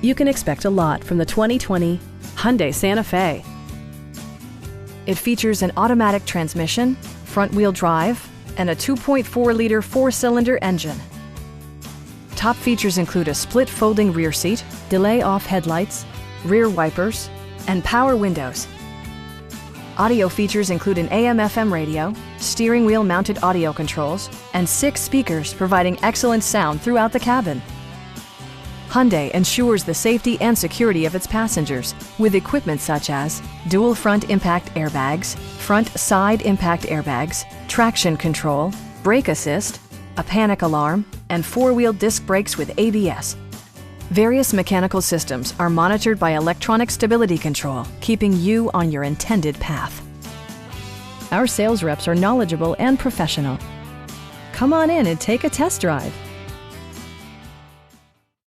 You can expect a lot from the 2020 Hyundai Santa Fe. It features an automatic transmission, front-wheel drive, and a 2.4-liter four-cylinder engine. Top features include a split folding rear seat, delay-off headlights, rear wipers, and power windows. Audio features include an AM/FM radio, steering wheel mounted audio controls, and 6 speakers providing excellent sound throughout the cabin. Hyundai ensures the safety and security of its passengers with equipment such as dual front impact airbags, front side impact airbags, traction control, brake assist, a panic alarm, and 4-wheel disc brakes with ABS. Various mechanical systems are monitored by electronic stability control, keeping you on your intended path. Our sales reps are knowledgeable and professional. Come on in and take a test drive.